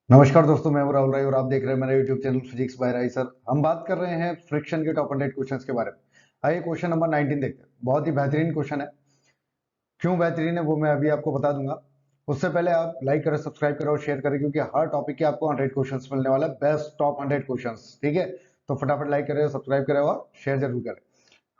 नमस्कार दोस्तों, मैं हूं राहुल राय और आप देख रहे हैं मेरा YouTube channel physics by Rai sir. हम बात कर रहे हैं फ्रिक्शन के टॉप 100 क्वेश्चंस के बारे में। आइए क्वेश्चन नंबर 19 देखते हैं। बहुत ही बेहतरीन क्वेश्चन है। क्यों बेहतरीन है वो मैं अभी आपको बता दूंगा। उससे पहले आप लाइक करें, सब्सक्राइब करें और शेयर करें, क्योंकि हर टॉपिक के आपको 100 क्वेश्चंस मिलने वाला है, बेस्ट टॉप 100 क्वेश्चंस। ठीक है, तो फटाफट लाइक करें, सब्सक्राइब करें और शेयर जरूर करें।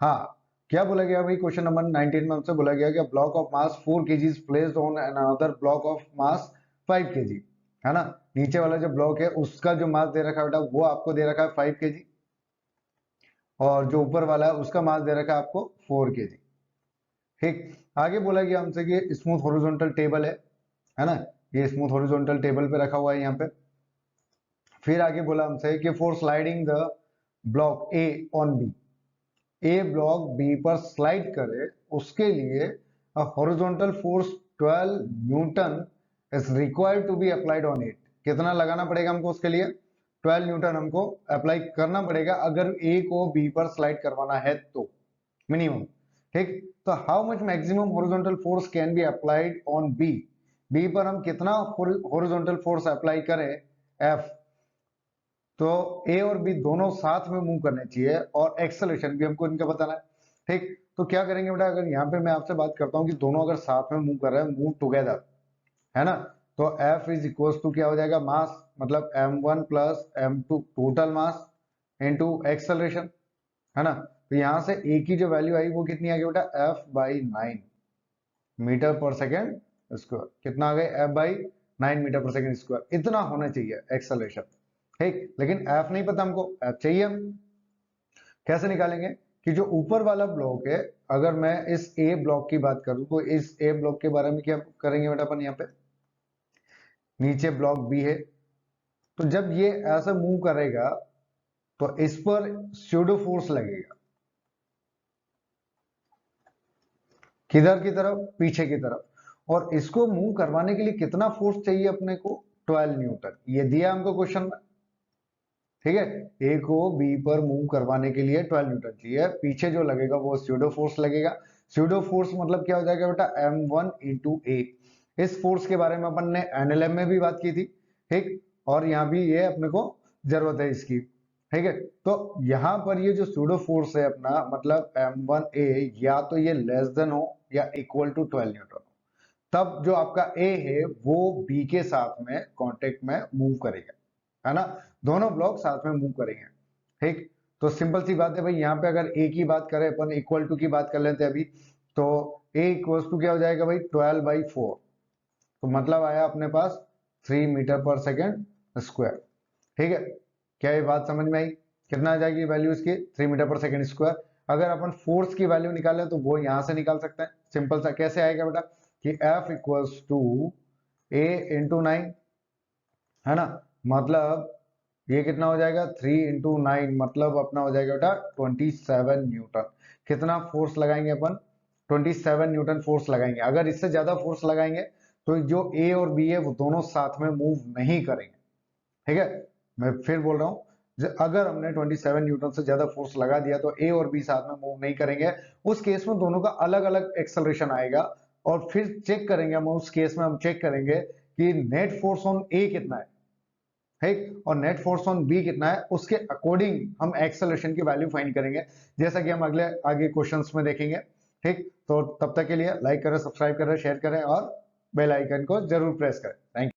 हाँ, क्या बोला गया भाई क्वेश्चन नंबर 19 में? हमसे बोला गया कि block of mass 4 kg placed on an another block of mass 5 kg, है ना। नीचे वाला जो ब्लॉक है उसका जो मास दे रखा है बेटा, वो आपको दे रखा है 5 kg, और जो ऊपर वाला है उसका मास दे रखा है आपको 4 kg। ठीक, आगे बोला गया हमसे कि स्मूथ हॉरिजॉन्टल टेबल है ना। ये स्मूथ हॉरिजॉन्टल टेबल पे रखा हुआ है यहाँ पे। फिर आगे बोला हमसे कि for sliding the block A on B, A block B पर स्लाइड करे उसके लिए horizontal force 12 newton is required to be applied on it. कितना लगाना पड़ेगा हमको उसके लिए? 12 न्यूटन हमको अप्लाई करना पड़ेगा अगर ए को बी पर स्लाइड करवाना है तो, मिनिमम। ठीक, तो how much maximum horizontal force can be applied on B, B पर हम कितना हॉरिजॉन्टल फोर्स अप्लाई करें, एफ। तो ए और बी दोनों साथ में मूव करने चाहिए और एक्सेलरेशन भी हमको इनका बताना है। ठीक, तो क्या करेंगे बेटा, अगर यहाँ पे मैं आपसे बात करता हूँ कि दोनों अगर साथ में मूव कर रहे हैं, मूव टुगेदर, है ना, तो F इज इक्वल टू क्या हो जाएगा, मास, मतलब m1 plus m2 total mass into acceleration, है ना। तो यहाँ से A की जो वैल्यू आई वो कितनी आ गई बेटा, F बाई 9 मीटर पर सेकेंड स्क्वायर। कितना आ गया, F बाई 9 मीटर पर सेकेंड स्क्वायर। इतना होना चाहिए एक्सेलरेशन। ठीक, लेकिन F नहीं पता हमको, F चाहिए। हम कैसे निकालेंगे कि जो ऊपर वाला ब्लॉक है, अगर मैं इस ए ब्लॉक की बात करूं तो इस ए ब्लॉक के बारे में क्या करेंगे बेटा अपन, यहाँ पे नीचे ब्लॉक बी है, तो जब ये ऐसा मूव करेगा तो इस पर स्यूडो फोर्स लगेगा। किधर की तरफ, पीछे की तरफ। और इसको मूव करवाने के लिए कितना फोर्स चाहिए अपने को, 12 न्यूटन। ये दिया हमको क्वेश्चन में। ठीक है, ए को बी पर मूव करवाने के लिए 12 न्यूटन चाहिए, पीछे जो लगेगा वो स्यूडो फोर्स लगेगा। स्यूडो फोर्स मतलब क्या हो जाएगा बेटा, m1 इंटू ए। इस फोर्स के बारे में अपन ने एनएलएम में भी बात की थी। ठीक, और यहाँ भी ये अपने को जरूरत है इसकी। ठीक है, तो यहाँ पर ये जो स्यूडो फोर्स है अपना, मतलब m1a, या तो ये लेस देन हो या इक्वल टू 12 न्यूटन हो, तब जो आपका ए है वो बी के साथ में कांटेक्ट में मूव करेगा, है ना। दोनों ब्लॉक साथ में मूव करेंगे। ठीक, तो सिंपल सी बात है भाई, यहाँ पे अगर ए की बात करें अपन, इक्वल टू की बात कर लेते हैं अभी, तो ए इक्वल टू क्या हो जाएगा भाई, 12/4। तो मतलब आया अपने पास 3 मीटर पर सेकेंड स्क्वायर। ठीक है, क्या ये बात समझ में आई? कितना आ जाएगी वैल्यू इसकी, 3 मीटर पर सेकेंड स्क्वायर। अगर अपन फोर्स की वैल्यू निकालें तो वो यहां से निकाल सकते हैं। सिंपल सा कैसे आएगा बेटा, कि F equals to A into 9, है ना। मतलब ये कितना हो जाएगा, 3 × 9, मतलब अपना हो जाएगा बेटा 27 न्यूटन। कितना फोर्स लगाएंगे अपन, 27 न्यूटन फोर्स लगाएंगे। अगर इससे ज्यादा फोर्स लगाएंगे तो जो ए और बी है वो दोनों साथ में मूव नहीं करेंगे। ठीक है, मैं फिर बोल रहा हूँ, अगर हमने 27 न्यूटन से ज्यादा फोर्स लगा दिया तो ए और बी साथ में मूव नहीं करेंगे। उस केस में दोनों का अलग अलग एक्सेलरेशन आएगा, और फिर चेक करेंगे हम, उस केस में हम चेक करेंगे कि नेट फोर्स ऑन ए कितना है, ठीक, और नेट फोर्स ऑन बी कितना है, उसके अकॉर्डिंग हम एक्सेलरेशन की वैल्यू फाइंड करेंगे, जैसा कि हम अगले आगे क्वेश्चंस में देखेंगे। ठीक, तो तब तक के लिए लाइक करें, सब्सक्राइब करें, शेयर करें और बेल आइकन को जरूर प्रेस करें। Thank you.